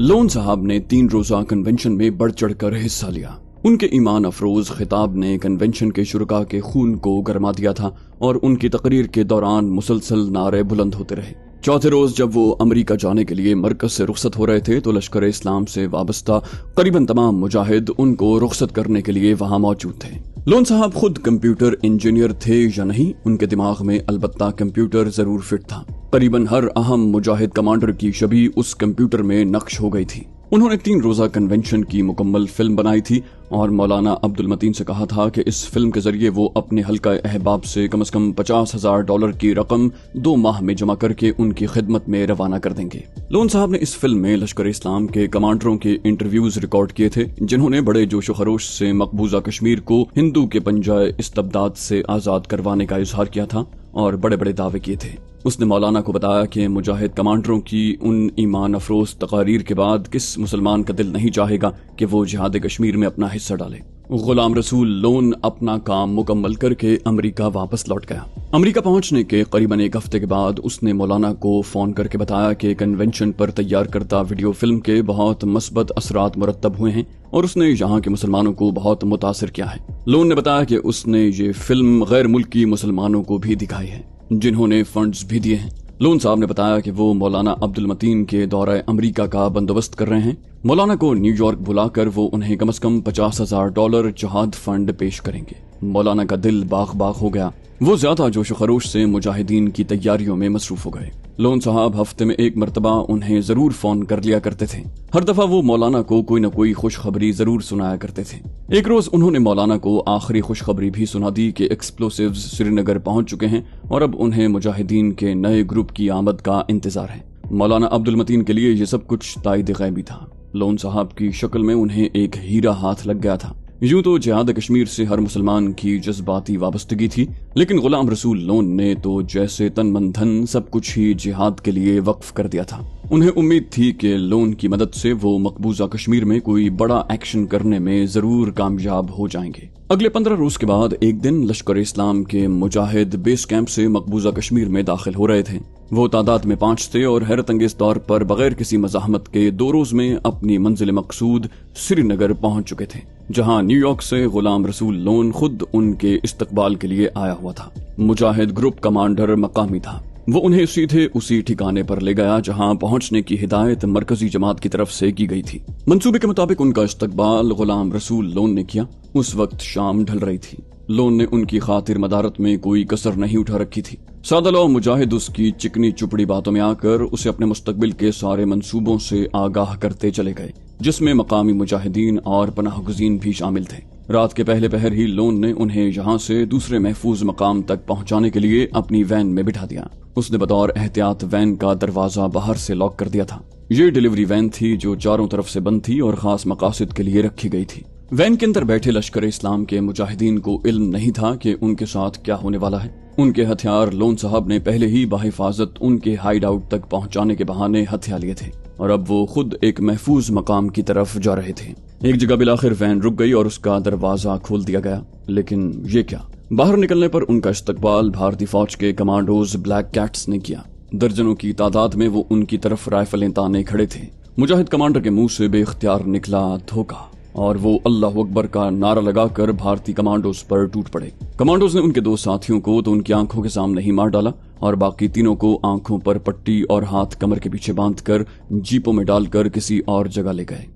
Loan साहब ने 3 रोजा कन्वेंशन में बढ़ चढ़ कर हिस्सा लिया। उनके ईमान अफरोज खिताब ने कन्वेंशन के शुरका के खून को गरमा दिया था और उनकी तकरीर के दौरान मुसलसल नारे बुलंद होते रहे। चौथे रोज जब वो अमेरिका जाने के लिए मरकज से रुखसत हो रहे थे तो लश्कर इस्लाम से वाबस्ता करीबन तमाम मुजाहिद उनको रुखसत करने के लिए वहां मौजूद थे। लोन साहब खुद कंप्यूटर इंजीनियर थे या नहीं, उनके दिमाग में अलबत्ता कंप्यूटर जरूर फिट था। करीबन हर अहम मुजाहिद कमांडर की छवि उस कंप्यूटर में नक्श हो गई थी। उन्होंने 3 रोजा कन्वेंशन की मुकम्मल फिल्म बनाई थी और मौलाना अब्दुल मतीन से कहा था कि इस फिल्म के जरिए वो अपने हल्का अहबाब से कम $50,000 की रकम 2 माह में जमा करके उनकी खिदमत में रवाना कर देंगे। लोन साहब ने इस फिल्म में लश्कर इस्लाम के कमांडरों के इंटरव्यूज रिकॉर्ड किए थे, जिन्होंने बड़े जोशो खरोश से मकबूजा कश्मीर को हिंदू के पंजाए इस्तबदाद से आजाद करवाने का इजहार किया था और बड़े बड़े दावे किए थे। उसने मौलाना को बताया कि मुजाहिद कमांडरों की उन ईमान अफरोज तकारीर के बाद किस मुसलमान का दिल नहीं चाहेगा कि वो जिहाद कश्मीर में अपना हिस्सा डाले। गुलाम रसूल लोन अपना काम मुकम्मल करके अमेरिका वापस लौट गया। अमेरिका पहुंचने के करीबन 1 हफ्ते के बाद उसने मौलाना को फोन करके बताया कि कन्वेंशन पर तैयार करता वीडियो फिल्म के बहुत मस्बत असरात मुरतब हुए हैं और उसने यहाँ के मुसलमानों को बहुत मुतासिर किया है। लोन ने बताया कि उसने ये फिल्म गैर मुल्की मुसलमानों को भी दिखाई है, जिन्होंने फंड्स भी दिए हैं। लोन साहब ने बताया कि वो मौलाना अब्दुल मतीन के दौरे अमेरिका का बंदोबस्त कर रहे हैं। मौलाना को न्यूयॉर्क बुलाकर वो उन्हें कम से कम $50,000 जहाद फंड पेश करेंगे। मौलाना का दिल बाग बाग हो गया। वो ज्यादा जोश खरोश से मुजाहिदीन की तैयारियों में मसरूफ हो गए। लोन साहब हफ्ते में 1 मरतबा उन्हें जरूर फोन कर लिया करते थे। हर दफा वो मौलाना को कोई न कोई खुशखबरी जरूर सुनाया करते थे। एक रोज उन्होंने मौलाना को आखिरी खुशखबरी भी सुना दी कि एक्सप्लोसिव्स श्रीनगर पहुंच चुके हैं और अब उन्हें मुजाहिदीन के नए ग्रुप की आमद का इंतजार है। मौलाना अब्दुल मतीन के लिए ये सब कुछ ताइद गैबी था। लोन साहब की शक्ल में उन्हें एक हीरा हाथ लग गया था। यूं तो जिहाद कश्मीर से हर मुसलमान की जज्बाती वाबस्तगी थी, लेकिन गुलाम रसूल लोन ने तो जैसे तन मन धन सब कुछ ही जिहाद के लिए वक्फ कर दिया था। उन्हें उम्मीद थी कि लोन की मदद से वो मकबूजा कश्मीर में कोई बड़ा एक्शन करने में जरूर कामयाब हो जाएंगे। अगले 15 रोज के बाद एक दिन लश्कर इस्लाम के मुजाहिद बेस कैंप से मकबूजा कश्मीर में दाखिल हो रहे थे। वो तादाद में 5 थे और हैरत अंगेज तौर पर बगैर किसी मज़ाहमत के 2 रोज में अपनी मंजिल मकसूद श्रीनगर पहुंच चुके थे, जहां न्यूयॉर्क से गुलाम रसूल लोन खुद उनके इस्तकबाल के लिए आया हुआ था। मुजाहिद ग्रुप कमांडर मकामी था। वो उन्हें सीधे उसी ठिकाने पर ले गया जहां पहुंचने की हिदायत मरकजी जमात की तरफ से की गई थी। मंसूबे के मुताबिक उनका इस्तकबाल गुलाम रसूल लोन ने किया। उस वक्त शाम ढल रही थी। लोन ने उनकी खातिर मदारत में कोई कसर नहीं उठा रखी थी। सादलो मुजाहिद उसकी चिकनी चुपड़ी बातों में आकर उसे अपने मुस्तकबिल के सारे मंसूबों से आगाह करते चले गए, जिसमें मकामी मुजाहिदीन और पनाहगुज़ीन भी शामिल थे। रात के पहले पहर ही लोन ने उन्हें यहाँ से दूसरे महफूज मकाम तक पहुँचाने के लिए अपनी वैन में बिठा दिया। उसने बतौर एहतियात वैन का दरवाजा बाहर से लॉक कर दिया था। ये डिलीवरी वैन थी जो चारों तरफ से बंद थी और खास मकासद के लिए रखी गई थी। वैन के अंदर बैठे लश्कर इस्लाम के मुजाहिदीन को इल्म नहीं था कि उनके साथ क्या होने वाला है। उनके हथियार लोन साहब ने पहले ही बाहिफाजत उनके हाइड आउट तक पहुंचाने के बहाने हथिया लिए थे और अब वो खुद एक महफूज मकाम की तरफ जा रहे थे। एक जगह बिलाखिर वैन रुक गई और उसका दरवाजा खोल दिया गया, लेकिन ये क्या, बाहर निकलने पर उनका इस्तकबाल भारतीय फौज के कमांडोज ब्लैक कैट्स ने किया। दर्जनों की तादाद में वो उनकी तरफ राइफलें ताने खड़े थे। मुजाहिद कमांडर के मुंह से बेख्तियार निकला धोखा और वो अल्लाह अकबर का नारा लगाकर भारतीय कमांडोज पर टूट पड़े। कमांडोज ने उनके 2 साथियों को तो उनकी आंखों के सामने ही मार डाला और बाकी तीनों को आंखों पर पट्टी और हाथ कमर के पीछे बांधकर जीपों में डालकर किसी और जगह ले गए।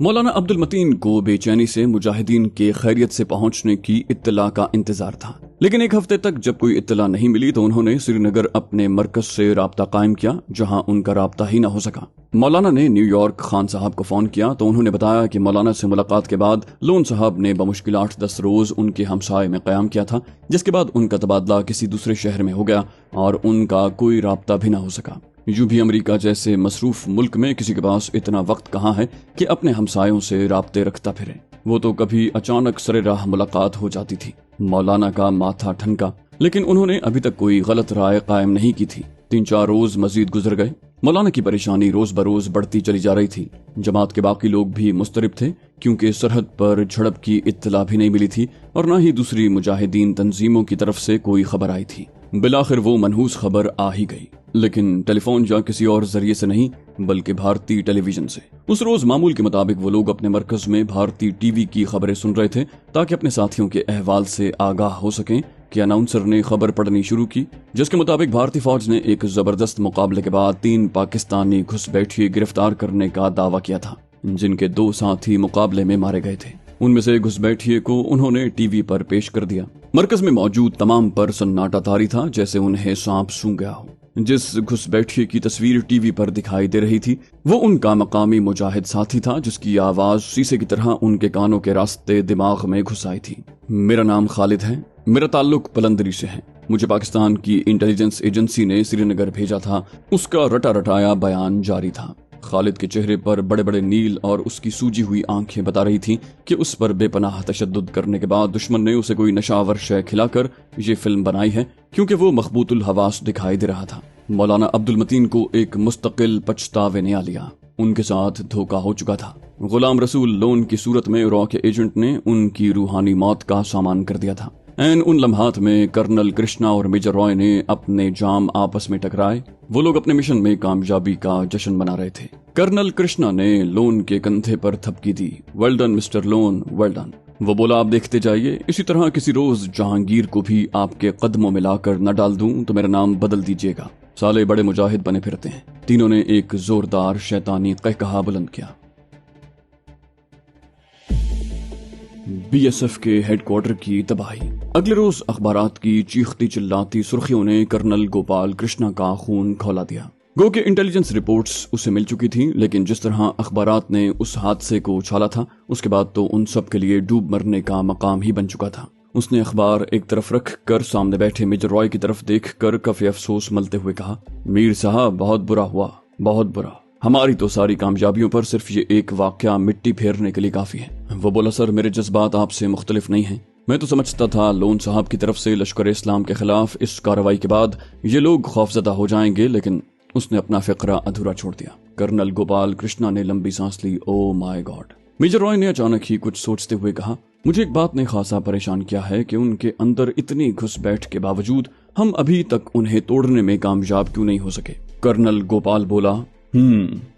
मौलाना अब्दुल मतीन को बेचैनी से मुजाहिदीन के खैरियत से पहुंचने की इत्तला का इंतजार था, लेकिन 1 हफ्ते तक जब कोई इत्तला नहीं मिली तो उन्होंने श्रीनगर अपने मरकज से राब्ता कायम किया, जहां उनका राब्ता ही न हो सका। मौलाना ने न्यूयॉर्क खान साहब को फोन किया तो उन्होंने बताया कि मौलाना से मुलाकात के बाद लोन साहब ने बमुश्किल 8-10 रोज उनके हमसाये में कयाम किया था, जिसके बाद उनका तबादला किसी दूसरे शहर में हो गया और उनका कोई राब्ता भी न हो सका। यूं भी अमेरिका जैसे मसरूफ मुल्क में किसी के पास इतना वक्त कहाँ है कि अपने हमसायों से राब्ते रखता फिरे। वो तो कभी अचानक सरे राह मुलाकात हो जाती थी। मौलाना का माथा ठनका, लेकिन उन्होंने अभी तक कोई गलत राय कायम नहीं की थी। 3-4 रोज मजीद गुजर गए। मौलाना की परेशानी रोज बरोज बढ़ती चली जा रही थी। जमात के बाकी लोग भी मुस्तरिब थे, क्योंकि सरहद पर झड़प की इत्तला भी नहीं मिली थी और न ही दूसरी मुजाहिदीन तंजीमों की तरफ से कोई खबर आई थी। बिलाखिर वो मनहूस खबर आ ही गई। लेकिन टेलीफोन या किसी और जरिए से नहीं बल्कि भारतीय टेलीविजन से। उस रोज मामूल के मुताबिक वो लोग अपने मरकज में भारतीय टीवी की खबरें सुन रहे थे ताकि अपने साथियों के अहवाल से आगाह हो सकें कि अनाउंसर ने खबर पढ़नी शुरू की, जिसके मुताबिक भारतीय फौज ने एक जबरदस्त मुकाबले के बाद 3 पाकिस्तानी घुसपैठिए गिरफ्तार करने का दावा किया था, जिनके 2 साथी मुकाबले में मारे गए थे। उनमें से घुसपैठिए को उन्होंने टीवी पर पेश कर दिया। मरकज में मौजूद तमाम पर सन्नाटा तारी था, जैसे उन्हें सांप सूंघ गया हो। जिस घुसपैठिए की तस्वीर टीवी पर दिखाई दे रही थी वो उनका मकामी मुजाहिद साथी था, जिसकी आवाज शीशे की तरह उनके कानों के रास्ते दिमाग में घुस आई थी। मेरा नाम खालिद है, मेरा ताल्लुक पलंदरी से है। मुझे पाकिस्तान की इंटेलिजेंस एजेंसी ने श्रीनगर भेजा था। उसका रटा रटाया बयान जारी था। खालिद के चेहरे पर बड़े बड़े नील और उसकी सूजी हुई आंखें बता रही थीं कि उस पर बेपनाह तशद्दुद करने के बाद दुश्मन ने उसे कोई नशावर शय खिलाकर ये फिल्म बनाई है, क्योंकि वो मखबूतुल हवास दिखाई दे रहा था। मौलाना अब्दुल मतीन को एक मुस्तकिल पछतावे ने आ लिया। उनके साथ धोखा हो चुका था। गुलाम रसूल लोन की सूरत में रॉ के एजेंट ने उनकी रूहानी मौत का सामान कर दिया था। एन उन लम्हात में कर्नल कृष्णा और मेजर रॉय ने अपने जाम आपस में टकराए। वो लोग अपने मिशन में कामयाबी का जश्न मना रहे थे। कर्नल कृष्णा ने लोन के कंधे पर थपकी दी। Well done mister Lone, well done. वो बोला, आप देखते जाइए, इसी तरह किसी रोज जहांगीर को भी आपके कदमों में लाकर न डाल दूं तो मेरा नाम बदल दीजिएगा। साले बड़े मुजाहिद बने फिरते हैं। तीनों ने एक जोरदार शैतानी कहकहा बुलंद किया। बीएसएफ के हेडक्वार्टर की तबाही। अगले रोज अखबारात की चीखती चिल्लाती सुर्खियों ने कर्नल गोपाल कृष्णा का खून खौला दिया। गो के इंटेलिजेंस रिपोर्ट्स उसे मिल चुकी थी, लेकिन जिस तरह अखबारात ने उस हादसे को उछाला था उसके बाद तो उन सब के लिए डूब मरने का मकाम ही बन चुका था। उसने अखबार एक तरफ रख कर सामने बैठे मेजर रॉय की तरफ देख कर कफे अफसोस मलते हुए कहा, मीर साहब बहुत बुरा हुआ, बहुत बुरा। हमारी तो सारी कामयाबियों पर सिर्फ ये एक वाकया मिट्टी फेरने के लिए काफी है। वो बोला, सर मेरे जज्बात आपसे मुख्तलिफ नहीं हैं। मैं तो समझता था लोन साहब की तरफ से लश्कर इस्लाम के खिलाफ इस कार्रवाई के बाद ये लोग खौफजदा हो जाएंगे, लेकिन उसने अपना फिक्रा अधूरा छोड़ दिया। कर्नल गोपाल कृष्णा ने लंबी सांस ली। Oh my god. Major Roy ने अचानक ही कुछ सोचते हुए कहा, मुझे एक बात ने खासा परेशान किया है कि उनके अंदर इतनी घुसपैठ के बावजूद हम अभी तक उन्हें तोड़ने में कामयाब क्यों नहीं हो सके। कर्नल गोपाल बोला,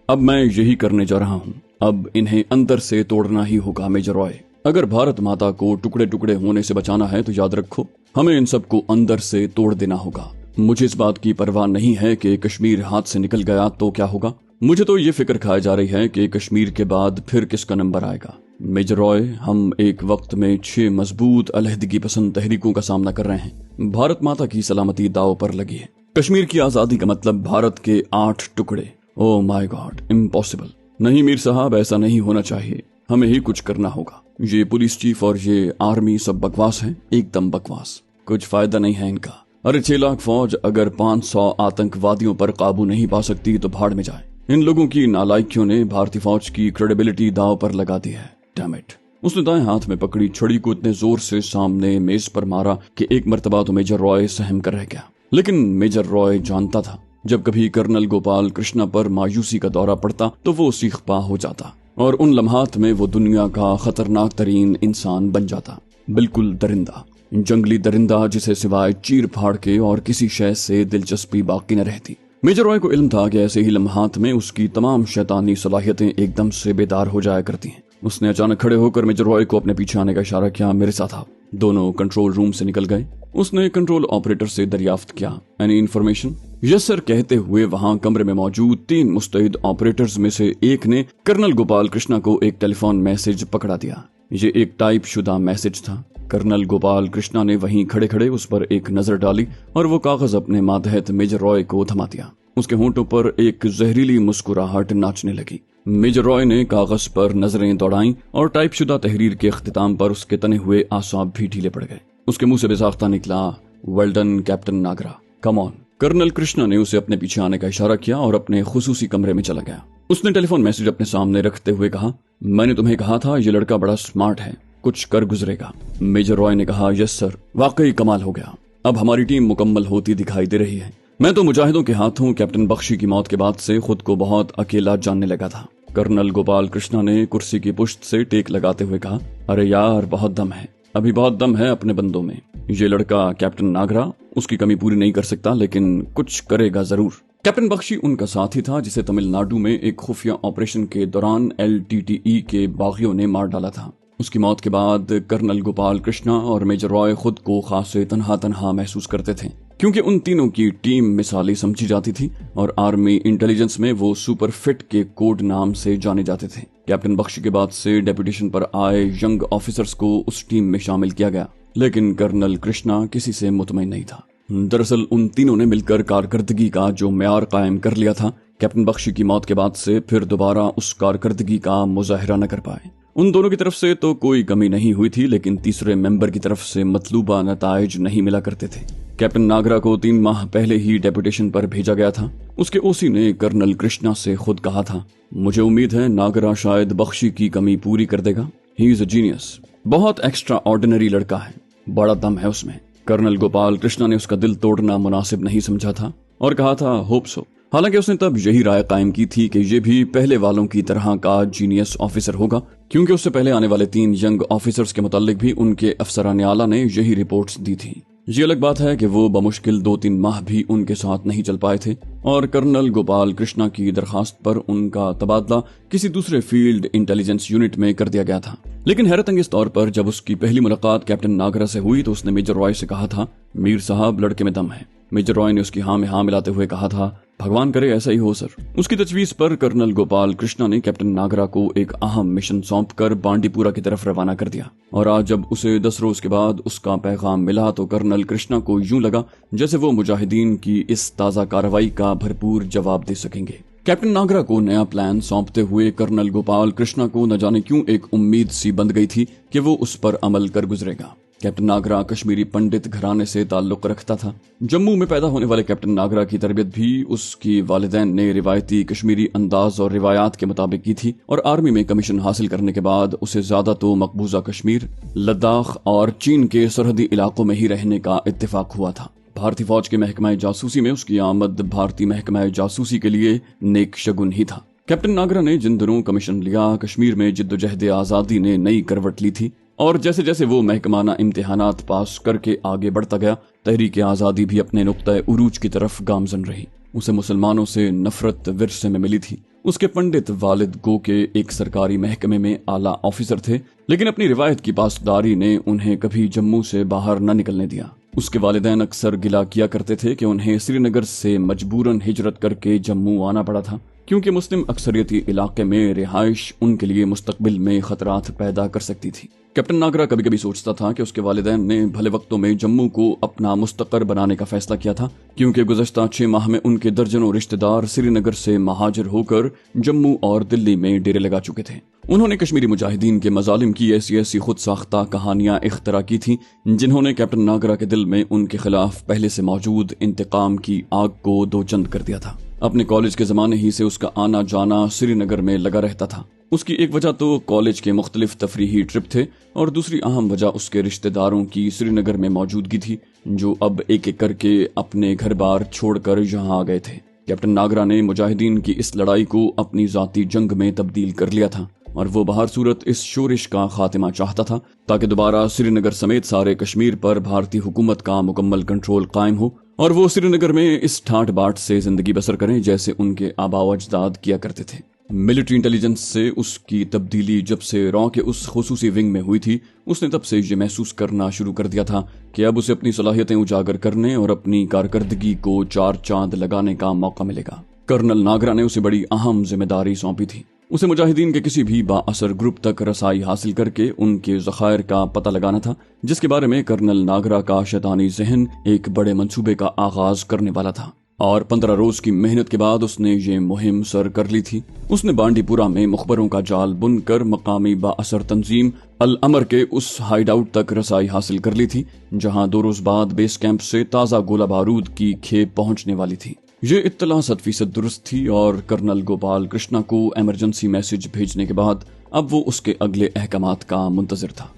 अब मैं यही करने जा रहा हूँ। अब इन्हें अंदर से तोड़ना ही होगा मेजर रॉय। अगर भारत माता को टुकड़े टुकड़े होने से बचाना है तो याद रखो हमें इन सबको अंदर से तोड़ देना होगा। मुझे इस बात की परवाह नहीं है कि कश्मीर हाथ से निकल गया तो क्या होगा। मुझे तो ये फिक्र खाई जा रही है कि कश्मीर के बाद फिर किसका नंबर आएगा। मेजर रॉय, हम एक वक्त में 6 मजबूत अलहदगी पसंद तहरीकों का सामना कर रहे हैं। भारत माता की सलामती दाव पर लगी है। कश्मीर की आजादी का मतलब भारत के 8 टुकड़े। Oh my God, impossible. नहीं मीर साहब, ऐसा नहीं होना चाहिए। हमें ही कुछ करना होगा। ये पुलिस चीफ और ये आर्मी सब बकवास है, एकदम बकवास। कुछ फायदा नहीं है इनका। अरे 6 लाख फौज अगर 500 आतंकवादियों पर काबू नहीं पा सकती तो भाड़ में जाए। इन लोगों की नालायकियों ने भारतीय फौज की क्रेडिबिलिटी दाव पर लगा दी है। Damn it. उसने दाएं हाथ में पकड़ी छड़ी को इतने जोर से सामने मेज पर मारा कि एक मर्तबा तो मेजर रॉय सहम कर रह गया। लेकिन मेजर रॉय जानता था जब कभी कर्नल गोपाल कृष्णा पर मायूसी का दौरा पड़ता तो वो सीखपा हो जाता और उन लम्हात में वो दुनिया का खतरनाक तरीन इंसान बन जाता। बिल्कुल दरिंदा, जंगली दरिंदा जिसे सिवाय चीर फाड़ के और किसी शय से दिलचस्पी बाकी न रहती। मेजर रॉय को इल्म था कि ऐसे ही लम्हात में उसकी तमाम शैतानी सलाहियतें एकदम से बेदार हो जाया करती हैं। उसने अचानक खड़े होकर मेजर रॉय को अपने पीछे आने का इशारा किया। मेरे साथ आओ। दोनों कंट्रोल रूम से निकल गए। उसने कंट्रोल ऑपरेटर से दरियाफ्त किया, एनी इन्फॉर्मेशन? यस सर कहते हुए वहां कमरे में मौजूद 3 मुस्तैद ऑपरेटर्स में से एक ने कर्नल गोपाल कृष्णा को एक टेलीफोन मैसेज पकड़ा दिया। ये एक टाइप शुदा मैसेज था। कर्नल गोपाल कृष्णा ने वहीं खड़े खड़े उस पर एक नजर डाली और वो कागज अपने मातहत मेजर रॉय को थमा दिया। उसके होंठों पर एक जहरीली मुस्कुराहट नाचने लगी। मेजर रॉय ने कागज पर नजरें दौड़ाईं और टाइप शुदा तहरीर के अख्तिताम पर उसके तने हुए आसाब भी ढीले पड़ गए। उसके मुंह से बेसाख्ता निकला, well done captain Nagra, come on. Colonel Krishna ने उसे अपने पीछे आने का इशारा किया और अपने खुसूसी कमरे में चला गया। उसने टेलीफोन मैसेज अपने सामने रखते हुए कहा, मैंने तुम्हें कहा था ये लड़का बड़ा स्मार्ट है, कुछ कर गुजरेगा। मेजर रॉय ने कहा, यस सर, वाकई कमाल हो गया। अब हमारी टीम मुकम्मल होती दिखाई दे रही है। मैं तो मुजाहिदों के हाथों कैप्टन बख्शी की मौत के बाद से खुद को बहुत अकेला जानने लगा था। कर्नल गोपाल कृष्णा ने कुर्सी की पुश्त से टेक लगाते हुए कहा, अरे यार बहुत दम है, अभी बहुत दम है अपने बंदों में। ये लड़का कैप्टन नागरा उसकी कमी पूरी नहीं कर सकता, लेकिन कुछ करेगा जरूर। कैप्टन बख्शी उनका साथी था जिसे तमिलनाडु में एक खुफिया ऑपरेशन के दौरान LTTE के बागियों ने मार डाला था। उसकी मौत के बाद कर्नल गोपाल कृष्णा और मेजर रॉय खुद को खासे तन्हा तन्हा महसूस करते थे, क्योंकि उन तीनों की टीम मिसाली समझी जाती थी और आर्मी इंटेलिजेंस में वो सुपर फिट के कोड नाम से जाने जाते थे। कैप्टन बख्शी के बाद से डेपुटेशन पर आए यंग ऑफिसर्स को उस टीम में शामिल किया गया, लेकिन कर्नल कृष्णा किसी से मुतमईन नहीं था। दरअसल उन तीनों ने मिलकर कारकर्दगी का जो म्यार कायम कर लिया था, कैप्टन बख्शी की मौत के बाद से फिर दोबारा उस कारकर्दगी का मुजाहिरा न कर पाए। उन दोनों की तरफ से तो कोई कमी नहीं हुई थी, लेकिन तीसरे मेंबर की तरफ से मतलूबा नताइज नहीं मिला करते थे। कैप्टन नागरा को 3 माह पहले ही डेपुटेशन पर भेजा गया था। उसके ओसी ने कर्नल कृष्णा से खुद कहा था, मुझे उम्मीद है नागरा शायद बख्शी की कमी पूरी कर देगा। He is a genius. बहुत एक्स्ट्रा ऑर्डिनरी लड़का है, बड़ा दम है उसमें। कर्नल गोपाल कृष्णा ने उसका दिल तोड़ना मुनासिब नहीं समझा था और कहा था होप सो। हालांकि उसने तब यही राय कायम की थी कि ये भी पहले वालों की तरह का जीनियस ऑफिसर होगा, क्योंकि उससे पहले आने वाले 3 यंग ऑफिसर्स के मुतालिक भी उनके अफसरान आला ने यही रिपोर्ट्स दी थी। ये अलग बात है कि वो बमुश्किल 2-3 माह भी उनके साथ नहीं चल पाए थे और कर्नल गोपाल कृष्णा की दरखास्त पर उनका तबादला किसी दूसरे फील्ड इंटेलिजेंस यूनिट में कर दिया गया था। लेकिन हैरत अंगेज तौर पर जब उसकी पहली मुलाकात कैप्टन नागरा से हुई तो उसने मेजर रॉय से कहा था, मीर साहब लड़के में दम है। मेजर रॉय ने उसकी हाँ में हाँ मिलाते हुए कहा था, भगवान करे ऐसा ही हो सर। उसकी तजवीज पर कर्नल गोपाल कृष्णा ने कैप्टन नागरा को एक अहम मिशन सौंपकर बांडीपुरा की तरफ रवाना कर दिया और आज जब उसे 10 रोज के बाद उसका पैगाम मिला तो कर्नल कृष्णा को यूं लगा जैसे वो मुजाहिदीन की इस ताजा कार्रवाई का भरपूर जवाब दे सकेंगे। कैप्टन नागरा को नया प्लान सौंपते हुए कर्नल गोपाल कृष्णा को न जाने क्यों एक उम्मीद सी बंध गई थी कि वो उस पर अमल कर गुजरेगा। कैप्टन नागरा कश्मीरी पंडित घराने से ताल्लुक रखता था। जम्मू में पैदा होने वाले कैप्टन नागरा की तरबियत भी उसकी वालिदैन ने रिवायती कश्मीरी अंदाज और रिवायात के मुताबिक की थी और आर्मी में कमीशन हासिल करने के बाद उसे ज्यादा तो मकबूजा कश्मीर, लद्दाख और चीन के सरहदी इलाकों में ही रहने का इत्तेफाक हुआ था। भारतीय फौज के महकमा जासूसी में उसकी आमद भारतीय महकमा जासूसी के लिए नेक शगुन ही था। कैप्टन नागरा ने जिन दिनों कमीशन लिया, कश्मीर में जिद्दोजहद आजादी ने नई करवट ली थी और जैसे जैसे वो महकमाना इम्तिहानात पास करके आगे बढ़ता गया, तहरीक आजादी भी अपने नुक्ता उरूज की तरफ गामजन रही। उसे मुसलमानों से नफरत विरसे में मिली थी। उसके पंडित वालिद गो के एक सरकारी महकमे में आला ऑफिसर थे, लेकिन अपनी रिवायत की पासदारी ने उन्हें कभी जम्मू से बाहर न निकलने दिया। उसके वालिदैन अक्सर गिला किया करते थे कि उन्हें श्रीनगर से मजबूरन हिजरत करके जम्मू आना पड़ा था, क्योंकि मुस्लिम अक्सरियती इलाके में रिहाइश उनके लिए मुस्तकबिल में खतरात पैदा कर सकती थी। कैप्टन नागरा कभी कभी सोचता था कि उसके वालिदैन ने भले वक्तों में जम्मू को अपना मुस्तकर बनाने का फैसला किया था, क्योंकि गुज़श्ता 6 माह में उनके दर्जनों रिश्तेदार श्रीनगर से महाजिर होकर जम्मू और दिल्ली में डेरे लगा चुके थे। उन्होंने कश्मीरी मुजाहिदीन के मजालिम की ऐसी खुद साख्ता कहानियां इख्तरा की थी, जिन्होंने कैप्टन नागरा के दिल में उनके खिलाफ पहले से मौजूद इंतकाम की आग को दोचंद कर दिया था। अपने कॉलेज के जमाने ही से उसका आना जाना श्रीनगर में लगा रहता था। उसकी एक वजह तो कॉलेज के मुख्तलिफ तफरीही ट्रिप थे और दूसरी अहम वजह उसके रिश्तेदारों की श्रीनगर में मौजूदगी थी, जो अब एक एक करके अपने घर बार छोड़कर यहाँ आ गए थे। कैप्टन नागरा ने मुजाहिदीन की इस लड़ाई को अपनी जाती जंग में तब्दील कर लिया था और वो बाहर सूरत इस शोरिश का खात्मा चाहता था, ताकि दोबारा श्रीनगर समेत सारे कश्मीर पर भारतीय हुकूमत का मुकम्मल कंट्रोल कायम हो और वो श्रीनगर में इस ठाट बाट से जिंदगी बसर करें जैसे उनके आबाव अजदाद किया करते थे। मिलिट्री इंटेलिजेंस से उसकी तब्दीली जब से रॉ के उस खुसूसी विंग में हुई थी, उसने तब से ये महसूस करना शुरू कर दिया था कि अब उसे अपनी सलाहियतें उजागर करने और अपनी कारकर्दगी को 4 चांद लगाने का मौका मिलेगा। कर्नल नागरा ने उसे बड़ी अहम जिम्मेदारी सौंपी थी। उसे मुजाहिदीन के किसी भी बाअसर ग्रुप तक रसाई हासिल करके उनके ज़खायर का पता लगाना था, जिसके बारे में कर्नल नागरा का शैतानी ज़हन एक बड़े मंसूबे का आगाज करने वाला था। और 15 रोज की मेहनत के बाद उसने ये मुहिम सर कर ली थी। उसने बांडीपुरा में मुखबरों का जाल बुनकर मकामी बाअसर तंजीम अल अमर के उस हाइडआउट तक रसाई हासिल कर ली थी, जहां 2 रोज बाद बेस कैंप से ताज़ा गोला बारूद की खेप पहुंचने वाली थी। ये इत्तला 100% दुरुस्त थी और कर्नल गोपाल कृष्णा को इमरजेंसी मैसेज भेजने के बाद अब वो उसके अगले अहकामात का मुंतजर था।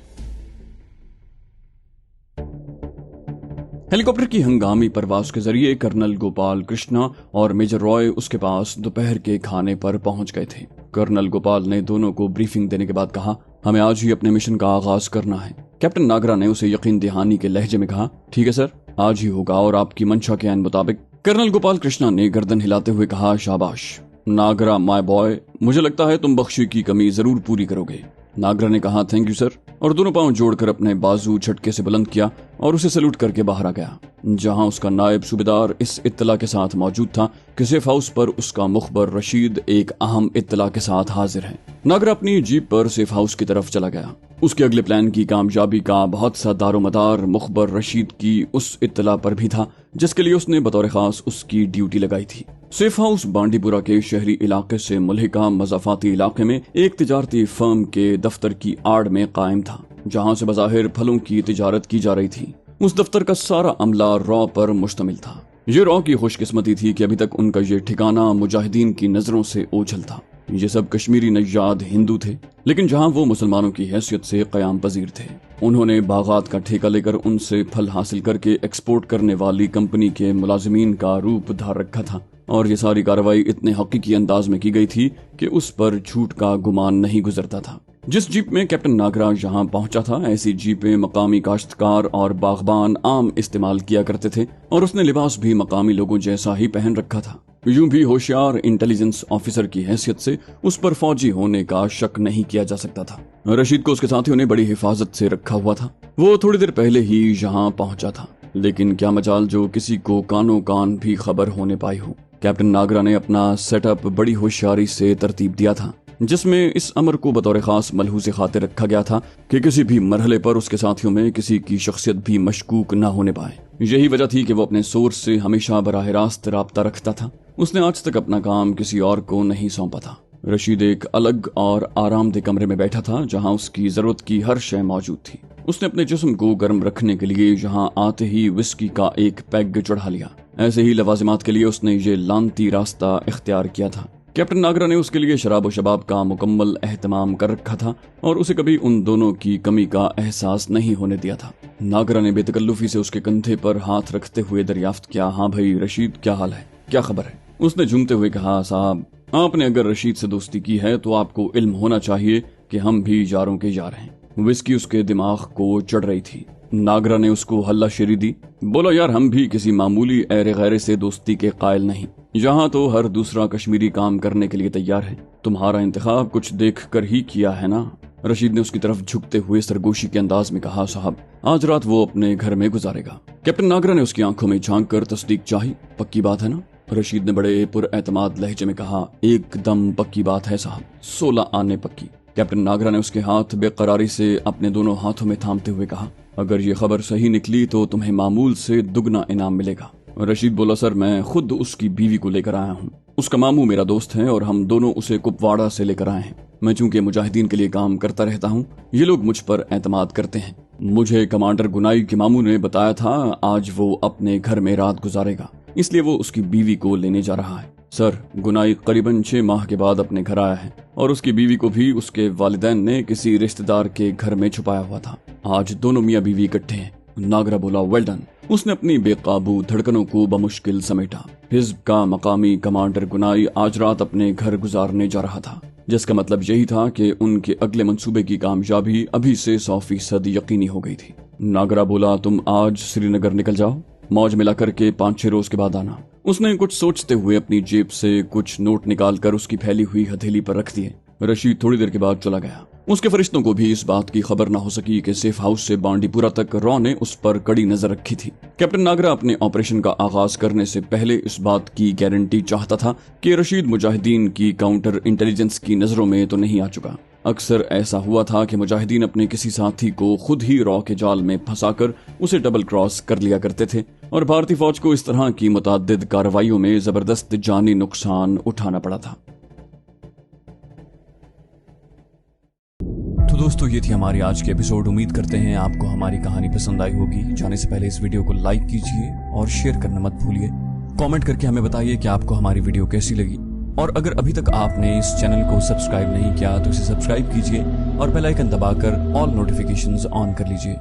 हेलीकॉप्टर की हंगामी परवाज के जरिए कर्नल गोपाल कृष्णा और मेजर रॉय उसके पास दोपहर के खाने पर पहुंच गए थे। कर्नल गोपाल ने दोनों को ब्रीफिंग देने के बाद कहा, हमें आज ही अपने मिशन का आगाज करना है। कैप्टन नागरा ने उसे यकीन दहानी के लहजे में कहा, ठीक है सर, आज ही होगा और आपकी मंशा के ऐन मुताबिक। कर्नल गोपाल कृष्णा ने गर्दन हिलाते हुए कहा, शाबाश नागरा माय बॉय, मुझे लगता है तुम बख्शी की कमी जरूर पूरी करोगे। नागरा ने कहा, थैंक यू सर, और दोनों पांव जोड़कर अपने बाजू झटके से बुलंद किया और उसे सैल्यूट करके बाहर आ गया, जहां उसका नायब सूबेदार इस इत्तला के साथ मौजूद था कि सेफ हाउस पर उसका मुखबर रशीद एक अहम इत्तला के साथ हाजिर है। नागरा अपनी जीप पर सेफ हाउस की तरफ चला गया। उसके अगले प्लान की कामयाबी का बहुत सा दारोमदार मुखबर रशीद की उस इत्तला पर भी था जिसके लिए उसने बतौर खास उसकी ड्यूटी लगाई थी। सेफ हाउस बांडीपुरा के शहरी इलाके से मुल्हिका मज़ाफाती इलाके में एक तिजारती फर्म के दफ्तर की आड़ में कायम था, जहां से बज़ाहिर फलों की तिजारत की जा रही थी। उस दफ्तर का सारा अमला रॉ पर मुश्तमिल था। ये रॉ की खुशकिस्मती थी कि अभी तक उनका ये ठिकाना मुजाहिदीन की नजरों से ओझल था। ये सब कश्मीरी नज़ाद हिंदू थे, लेकिन जहां वो मुसलमानों की हैसियत से क़याम पजीर थे। उन्होंने बागात का ठेका लेकर उनसे फल हासिल करके एक्सपोर्ट करने वाली कंपनी के मुलाजिमीन का रूप धार रखा था, और ये सारी कार्रवाई इतने हकीकी अंदाज में की गई थी कि उस पर झूठ का गुमान नहीं गुजरता था। जिस जीप में कैप्टन नागरा यहाँ पहुंचा था, ऐसी जीपें मकामी काश्तकार और बागबान आम इस्तेमाल किया करते थे, और उसने लिबास भी मकामी लोगों जैसा ही पहन रखा था। यूं भी होशियार इंटेलिजेंस ऑफिसर की हैसियत से उस पर फौजी होने का शक नहीं किया जा सकता था। रशीद को उसके साथियों ने बड़ी हिफाजत से रखा हुआ था। वो थोड़ी देर पहले ही यहाँ पहुंचा था, लेकिन क्या मजाल जो किसी को कानो कान भी खबर होने पाई हो। कैप्टन नागरा ने अपना सेटअप बड़ी होशियारी से तरतीब दिया था, जिसमें इस अमर को बतौर खास मलहूज़े खातिर रखा गया था कि किसी भी मरहले पर उसके साथियों में किसी की शख्सियत भी मशकूक न होने पाए। यही वजह थी कि वो अपने सोर्स से हमेशा बराह रास्त राब्ता रखता था। उसने आज तक अपना काम किसी और को नहीं सौंपा था। रशीद एक अलग और आरामदेह कमरे में बैठा था, जहां उसकी जरूरत की हर शय मौजूद थी। उसने अपने जिस्म को गर्म रखने के लिए यहां आते ही विस्की का एक पैग चढ़ा लिया। ऐसे ही लवाजिमात के लिए उसने ये लानती रास्ता इख्तियार किया था। कैप्टन नागरा ने उसके लिए शराब व शबाब का मुकम्मल एहतमाम कर रखा था और उसे कभी उन दोनों की कमी का एहसास नहीं होने दिया था। नागरा ने बेतकल्लुफी से उसके कंधे पर हाथ रखते हुए दरियाफ्त किया, हाँ भाई रशीद, क्या हाल है, क्या खबर है? उसने झूमते हुए कहा, साहब, आपने अगर रशीद से दोस्ती की है तो आपको इल्म होना चाहिए कि हम भी यारों के यार हैं। विस्की उसके दिमाग को चढ़ रही थी। नागरा ने उसको हल्लाशेरी दी, बोला, यार हम भी किसी मामूली ऐरे गैरे से दोस्ती के कायल नहीं। यहाँ तो हर दूसरा कश्मीरी काम करने के लिए तैयार है। तुम्हारा इंतखाब कुछ देख कर ही किया है ना? रशीद ने उसकी तरफ झुकते हुए सरगोशी के अंदाज में कहा, साहब, आज रात वो अपने घर में गुजारेगा। कैप्टन नागरा ने उसकी आंखों में झांक कर तस्दीक चाही, पक्की बात है ना? रशीद ने बड़े पुरएतमाद लहजे में कहा, एकदम पक्की बात है साहब, 16 आने पक्की। कैप्टन नागरा ने उसके हाथ बेकरारी से अपने दोनों हाथों में थामते हुए कहा, अगर ये खबर सही निकली तो तुम्हें मामूल से दुगना इनाम मिलेगा। रशीद बोला, सर, मैं खुद उसकी बीवी को लेकर आया हूँ। उसका मामू मेरा दोस्त है और हम दोनों उसे कुपवाड़ा से लेकर आए हैं। मैं चूंकि मुजाहिदीन के लिए काम करता रहता हूँ, ये लोग मुझ पर एतमाद करते हैं। मुझे कमांडर गुनाई के मामू ने बताया था आज वो अपने घर में रात गुजारेगा, इसलिए वो उसकी बीवी को लेने जा रहा है। सर, गुनाई करीबन 6 माह के बाद अपने घर आया है और उसकी बीवी को भी उसके वालिदैन ने किसी रिश्तेदार के घर में छुपाया हुआ था। आज दोनों मियाँ बीवी इकट्ठे हैं। नागरा बोला, वेल डन। उसने अपनी बेकाबू धड़कनों को बमुश्किल समेटा। हिज़्ब का मकामी कमांडर गुनाई आज रात अपने घर गुजारने जा रहा था, जिसका मतलब यही था कि उनके अगले मंसूबे की कामयाबी अभी से 100% यकीनी हो गई थी। नागरा बोला, तुम आज श्रीनगर निकल जाओ, मौज मिला करके 5-6 रोज के बाद आना। उसने कुछ सोचते हुए अपनी जेब से कुछ नोट निकालकर उसकी फैली हुई हथेली पर रख दिए। रशीद थोड़ी देर के बाद चला गया। उसके फरिश्तों को भी इस बात की खबर न हो सकी कि सेफ हाउस से बांडीपुरा तक रॉ ने उस पर कड़ी नजर रखी थी। कैप्टन नागरा अपने ऑपरेशन का आगाज करने से पहले इस बात की गारंटी चाहता था कि रशीद मुजाहिदीन की काउंटर इंटेलिजेंस की नजरों में तो नहीं आ चुका। अक्सर ऐसा हुआ था कि मुजाहिदीन अपने किसी साथी को खुद ही रॉ के जाल में फंसाकर उसे डबल क्रॉस कर लिया करते थे और भारतीय फौज को इस तरह की मुतअद्दिद कार्रवाइयों में जबरदस्त जानी नुकसान उठाना पड़ा था। तो दोस्तों, ये थी हमारी आज की एपिसोड। उम्मीद करते हैं आपको हमारी कहानी पसंद आई होगी। जाने से पहले इस वीडियो को लाइक कीजिए और शेयर करना मत भूलिए। कमेंट करके हमें बताइए कि आपको हमारी वीडियो कैसी लगी, और अगर अभी तक आपने इस चैनल को सब्सक्राइब नहीं किया तो इसे सब्सक्राइब कीजिए और बेल आइकन दबाकर ऑल नोटिफिकेशंस ऑन कर लीजिए।